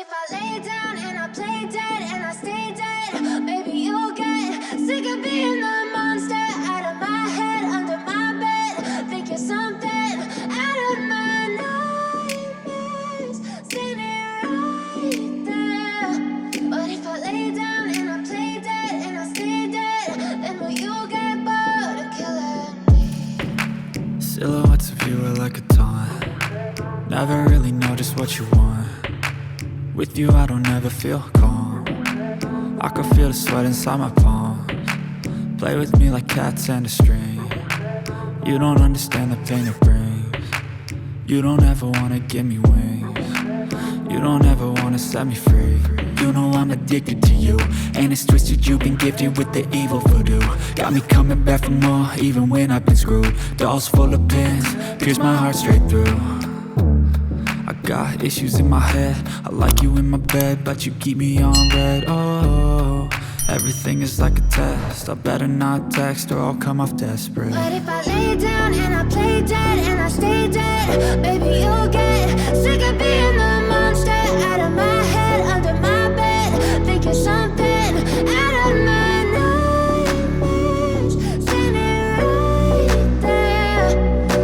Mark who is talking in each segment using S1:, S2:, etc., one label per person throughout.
S1: if I lay down and I play dead and I stay dead, maybe you'll get sick of being the monster out of my head, under my bed. Think you're something out of my nightmares, standing right there. But if I lay down and I play dead and I stay dead, then will you get bored of killing me?
S2: Silhouettes of you are like a taunt. Never really know just what you want. With you I don't ever feel calm. I can feel the sweat inside my palms. Play with me like cats and a string. You don't understand the pain it brings. You don't ever wanna give me wings. You don't ever wanna set me free. You know I'm addicted to you, and it's twisted. You've been gifted with the evil voodoo. Got me coming back for more, even when I've been screwed. Dolls full of pins, pierce my heart straight through. I got issues in my head. I like you in my bed, but you keep me on red. Oh, everything is like a test. I better not text or I'll come off desperate.
S1: But if I lay down and I play dead and I stay dead, baby you'll get sick of being the monster out of my head, under my bed. Think you're something out of my nightmares, standing right there.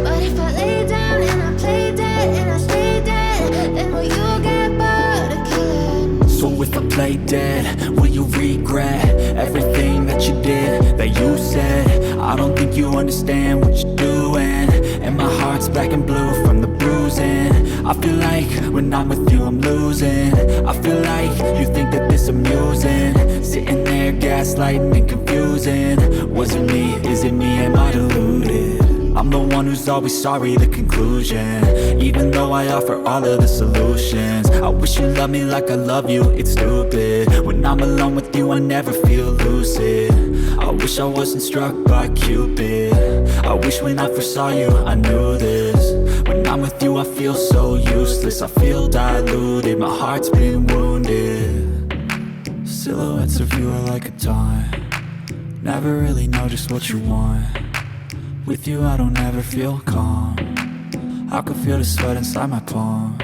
S1: But if I lay down and I play dead and I stay dead, then will you get bored of killing me?
S2: So if I play dead, will you regret everything that you did, that you said? I don't think you understand what you're doing, and my heart's black and blue from the bruising. I feel like when I'm with you I'm losing. I feel like you think that this amusing, sitting there gaslighting and confusing. Was it me? Is it me? Am I deluded? I'm the one who's always sorry, the conclusion. Even though I offer all of the solutions, I wish you loved me like I love you, it's stupid. When I'm alone with you I never feel lucid. I wish I wasn't struck by Cupid. I wish when I first saw you I knew this. When I'm with you I feel so useless. I feel diluted, my heart's been wounded. Silhouettes of you are like a taunt. Never really know just what you want. With you I don't ever feel calm. I can feel the sweat inside my palms.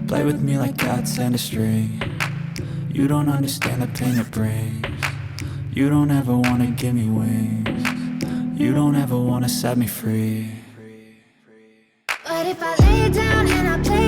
S2: Play with me like cats and a string. You don't understand the pain it brings. You don't ever wanna give me wings. You don't ever wanna set me free.
S1: But if I lay down and I play